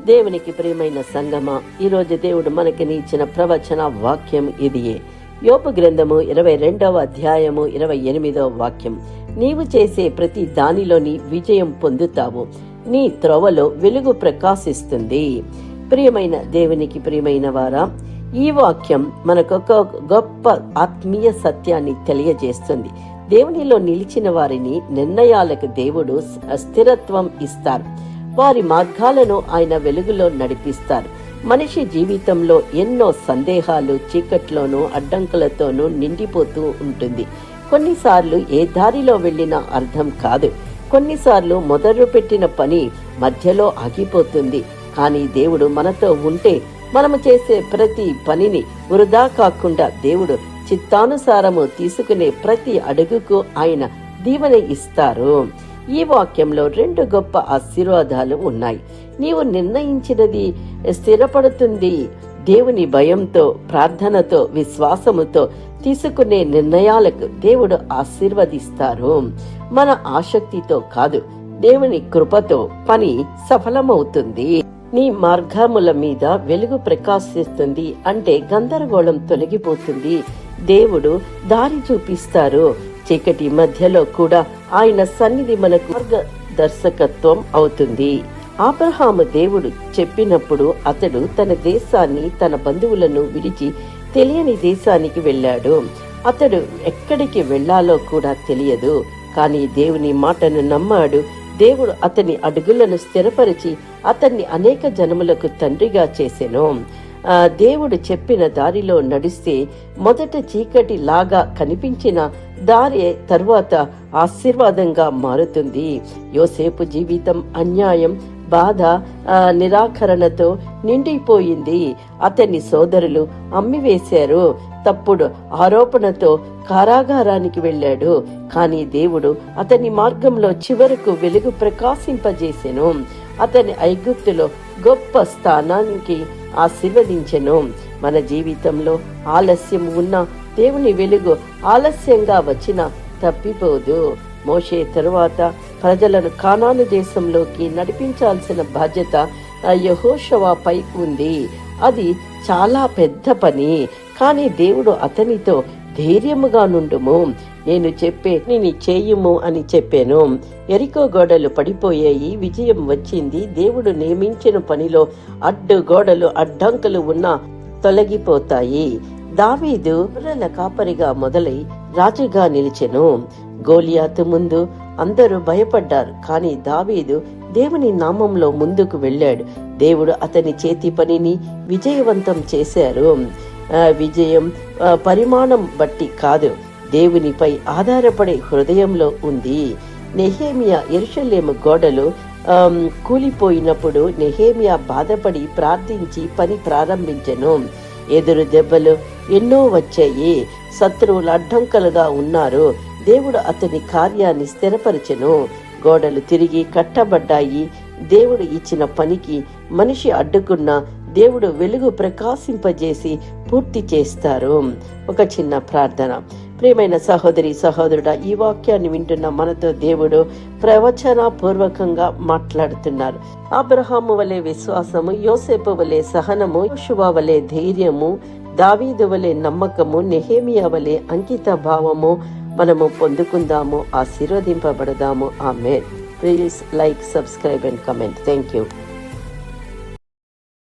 దేవునికి ప్రియమైన సంగమా, ఈరోజు దేవుడు మనకి ఇచ్చిన ప్రవచన వాక్యం ఇదియే. యోబు గ్రంథము 22వ అధ్యాయము 28వ వాక్యం. నీవు చేసే ప్రతి దానిలోని విజయం పొందుతావు, నీ త్రోవలో వెలుగు ప్రకాశిస్తుంది. ప్రియమైన దేవునికి ప్రియమైన వారా, ఈ వాక్యం మనకొక గొప్ప ఆత్మీయ సత్యాన్ని తెలియజేస్తుంది. దేవునిలో నిలిచిన వారిని నిర్ణయాలకు దేవుడు స్థిరత్వం ఇస్తారు. వారి మార్గాలను ఆయన వెలుగులో నడిపిస్తారు. మనిషి జీవితంలో ఎన్నో సందేహాలు, చీకట్లోనూ అడ్డంకులతోనూ నిండిపోతూ ఉంటుంది. కొన్నిసార్లు ఏ దారిలో వెళ్ళినా అర్థం కాదు. కొన్నిసార్లు మొదలుపెట్టిన పని మధ్యలో ఆగిపోతుంది. కానీ దేవుడు మనతో ఉంటే మనము చేసే ప్రతి పనిని వృధా కాకుండా దేవుడు చిత్తానుసారము తీసుకునే ప్రతి అడుగుకు ఆయన దీవెన ఇస్తారు. ఈ వాక్యంలో 2 గొప్ప ఆశీర్వాదాలు ఉన్నాయి. నీవు నిర్ణయించినది స్థిరపడుతుంది. దేవుని భయంతో, ప్రార్థనతో, విశ్వాసముతో తీసుకునే నిర్ణయాలకు దేవుడు ఆశీర్వదిస్తారు. మన ఆసక్తితో కాదు, దేవుని కృపతో పని సఫలమవుతుంది. నీ మార్గముల మీద వెలుగు ప్రకాశిస్తుంది అంటే గందరగోళం తొలగిపోతుంది. దేవుడు దారి చూపిస్తారు. చీకటి మధ్యలో కూడా ఆయన సన్నిధి మనకు మార్గదర్శకత్వం అవుతుంది. అబ్రహాము దేవుడు చెప్పినప్పుడు అతడు తన దేశాన్ని, తన బంధువులను విడిచి తెలియని దేశానికి వెళ్ళాడు. అతడు ఎక్కడికి వెళ్లాలో కూడా తెలియదు. కానీ దేవుని మాటను నమ్మాడు. దేవుడు అతని అడుగులను స్థిరపరిచి అతన్ని అనేక జనములకు తండ్రిగా చేసెను. దేవుడు చెప్పిన దారిలో నడిస్తే మొదట చీకటి లాగా కనిపించిన దారి తరువాత ఆశీర్వాదంగా మారుతుంది. యోసేపు జీవితం అన్యాయం, బాధ, నిరాకరణతో నిండిపోయింది. అతని సోదరులు అమ్మివేశారు. తప్పుడు ఆరోపణతో కారాగారానికి వెళ్ళాడు. కానీ దేవుడు అతని మార్గంలో చివరకు వెలుగు ప్రకాశింపజేసెను. అతని ఐగుప్తులో గొప్ప స్థానానికి ఆశీర్వదించెను. మన జీవితంలో ఆలస్యం ఉన్న దేవుని వెలుగు ఆలస్యంగా వచ్చినా తప్పిపోదు. మోషే తరువాత ప్రజలను కానాను దేశంలోకి నడిపించాల్సిన బాధ్యత యెహోషువపై ఉంది. అది చాలా పెద్ద పని. కానీ దేవుడు అతనితో ధైర్యముగా నుండుము, నేను చెప్పేని చేయుము అని చెప్పాను. ఎరికో గోడలు పడిపోయాయి, విజయం వచ్చింది. దేవుడు నియమించిన పనిలో అడ్డు గోడలు, అడ్డంకులు ఉన్నా తొలగిపోతాయి. దావీదు గొర్రెల కాపరిగా మొదలై రాజుగా నిలిచెను. గోలియాతు ముందు అందరూ భయపడ్డారు. కానీ దావీదు దేవుని నామంలో ముందుకు వెళ్ళాడు. దేవుడు అతని చేతి పనిని విజయవంతం చేశారు. విజయం పరిమాణం బట్టి కాదు, దేవునిపై ఆధారపడే హృదయంలో ఉంది. నెహేమియా యెరూషలేము గోడలు కూలిపోయినప్పుడు నెహేమియా బాధపడి ప్రార్థించి పని ప్రారంభించెను. ఎదురు దెబ్బలు ఎన్నో వచ్చాయి. శత్రువులు అడ్డంకలుగా ఉన్నారు. దేవుడు అతని కార్యాన్ని స్థిరపరచెను. గోడలు తిరిగి కట్టబడ్డాయి. దేవుడు ఇచ్చిన పనికి మనిషి అడ్డుకున్న దేవుడు వెలుగు ప్రకాశింపజేసి పూర్తి చేస్తారు. ఒక చిన్న ప్రార్థన. ప్రియమైన సహోదరి, సహోదరుడా, ఈ వాక్యాన్ని వింటున్న మనతో దేవుడు ప్రవచన పూర్వకంగా మాట్లాడుతున్నారు. అబ్రహాము వలె విశ్వాసము, యోసేపు వలె సహనము, యోషువ వలె ధైర్యము, దావీదు వలె నమ్మకము, నెహేమియా వలె అంకిత భావము మనము పొందుకుందాము, ఆశీర్వదింపబడదాము. Amen. Please like, subscribe and comment. Thank you.